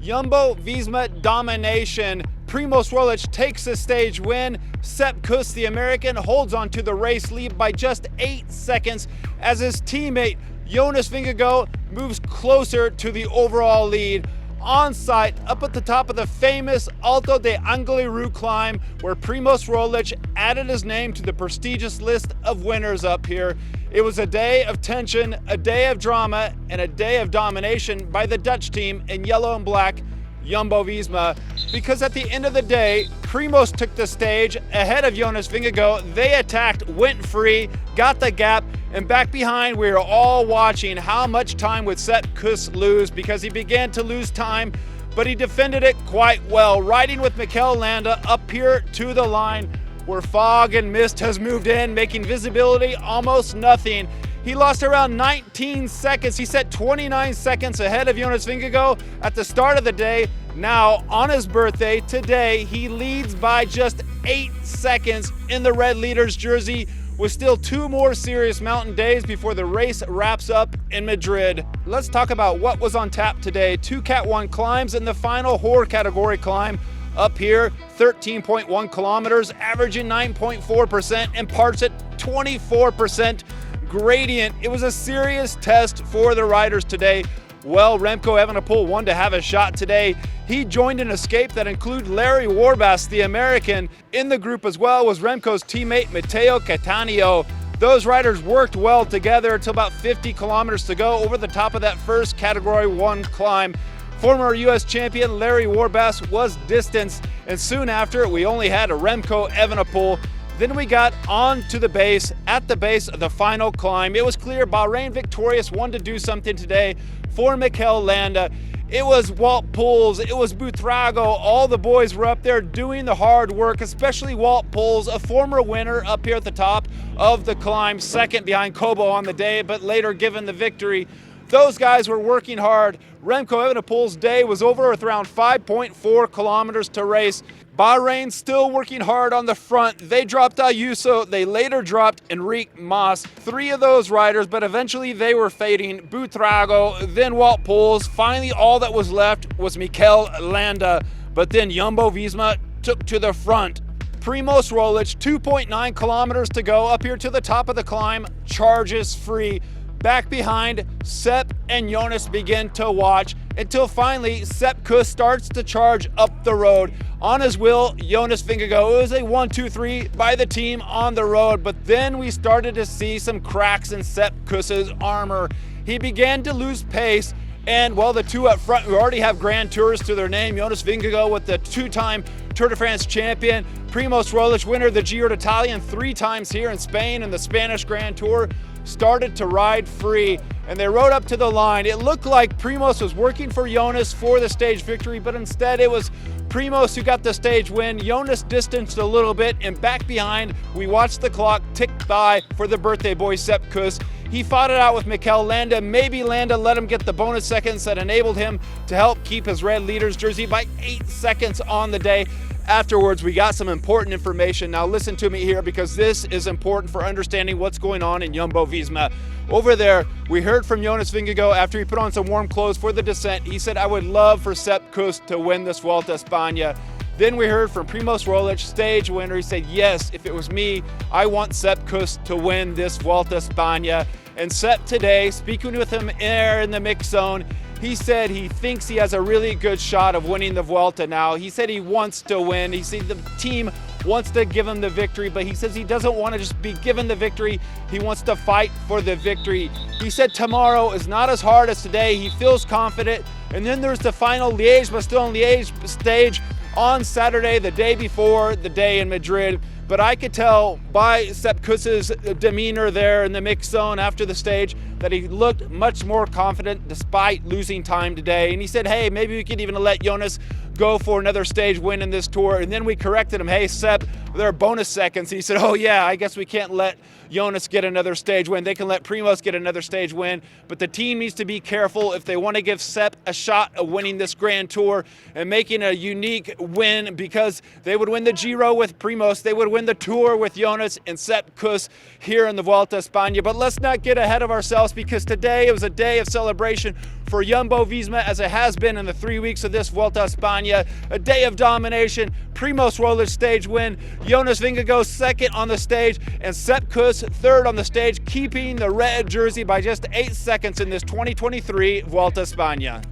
Jumbo-Visma domination. Primoz Roglic takes the stage win. Sepp Kuss, the American, holds on to the race lead by just 8 seconds as his teammate Jonas Vingegaard moves closer to the overall lead. On site, up at the top of the famous Alto de Angliru climb, where Primoz Roglic added his name to the prestigious list of winners up here. It was a day of tension, a day of drama, and a day of domination by the Dutch team in yellow and black, Jumbo-Visma. Because at the end of the day, Primoz took the stage ahead of Jonas Vingegaard. They attacked, went free, got the gap, and back behind we were all watching how much time would Sepp Kuss lose, because he began to lose time, but he defended it quite well, riding with Mikel Landa up here to the line where fog and mist has moved in, making visibility almost nothing. He lost around 19 seconds. He set 29 seconds ahead of Jonas Vingegaard at the start of the day. Now, on his birthday, today, he leads by just 8 seconds in the red leader's jersey, with still 2 more serious mountain days before the race wraps up in Madrid. Let's talk about what was on tap today. 2 Cat 1 climbs and the final Horde category climb. Up here, 13.1 kilometers, averaging 9.4% and parts at 24% gradient. It was a serious test for the riders today. Well, Remco Evenepoel wanted to have a shot today. He joined an escape that included Larry Warbasse, the American. In the group as well was Remco's teammate Matteo Cattaneo. Those riders worked well together until about 50 kilometers to go over the top of that first Category 1 climb. Former U.S. champion Larry Warbasse was distanced, and soon after we only had a Remco Evenepoel. Then we got on to the base. At the base of the final climb, it was clear Bahrain Victorious wanted to do something today for Mikel Landa. It was Wout Poels, it was Buitrago, all the boys were up there doing the hard work, especially Wout Poels, a former winner up here at the top of the climb, second behind Kobo on the day, but later given the victory. Those guys were working hard. Remco Evenepoel's day was over with around 5.4 kilometers to race. Bahrain still working hard on the front. They dropped Ayuso. They later dropped Enrique Mas. 3 of those riders, but eventually they were fading. Buitrago, then Wout Poels. Finally, all that was left was Mikel Landa. But then Jumbo-Visma took to the front. Primoz Roglic, 2.9 kilometers to go up here to the top of the climb, charges free. Back behind, Sepp and Jonas begin to watch until finally Sepp Kuss starts to charge up the road. On his wheel, Jonas Vingegaard. It was a 1-2-3 by the team on the road, but then we started to see some cracks in Sepp Kuss's armor. He began to lose pace, and well, the 2 up front who already have Grand Tours to their name, Jonas Vingegaard with the 2-time Tour de France champion, Primoz Roglic, winner of the Giro d'Italia 3 times here in Spain and the Spanish Grand Tour, started to ride free, and they rode up to the line. It looked like Primoz was working for Jonas for the stage victory, but instead it was Primoz who got the stage win. Jonas distanced a little bit, and back behind, we watched the clock tick by for the birthday boy Sepp Kuss. He fought it out with Mikel Landa. Maybe Landa let him get the bonus seconds that enabled him to help keep his red leader's jersey by 8 seconds on the day. Afterwards, we got some important information. Now listen to me here, because this is important for understanding what's going on in Jumbo-Visma. Over there, we heard from Jonas Vingegaard after he put on some warm clothes for the descent. He said, "I would love for Sepp Kuss to win this Vuelta España." Then we heard from Primoz Roglic, stage winner. He said, "Yes, if it was me, I want Sepp Kuss to win this Vuelta España." And Sepp today, speaking with him there in the mix zone, he said he thinks he has a really good shot of winning the Vuelta now. He said he wants to win. He said the team wants to give him the victory, but he says he doesn't want to just be given the victory. He wants to fight for the victory. He said tomorrow is not as hard as today. He feels confident. And then there's the final Liège-Bastogne-Liège stage on Saturday, the day before the day in Madrid. But I could tell by Sepp Kuss's demeanor there in the mix zone after the stage that he looked much more confident despite losing time today. And he said, hey, maybe we could even let Jonas go for another stage win in this tour. And then we corrected him, hey, Sepp, there are bonus seconds. He said, oh yeah, I guess we can't let Jonas get another stage win. They can let Primoz get another stage win, but the team needs to be careful if they want to give Sepp a shot of winning this Grand Tour and making a unique win, because they would win the Giro with Primoz, they would win the Tour with Jonas and Sepp Kuss here in the Vuelta a España. But let's not get ahead of ourselves, because today it was a day of celebration for Jumbo-Visma, as it has been in the 3 weeks of this Vuelta a España. A day of domination. Primoz Roglic stage win, Jonas Vingegaard second on the stage, and Sepp Kuss third on the stage, keeping the red jersey by just 8 seconds in this 2023 Vuelta a España.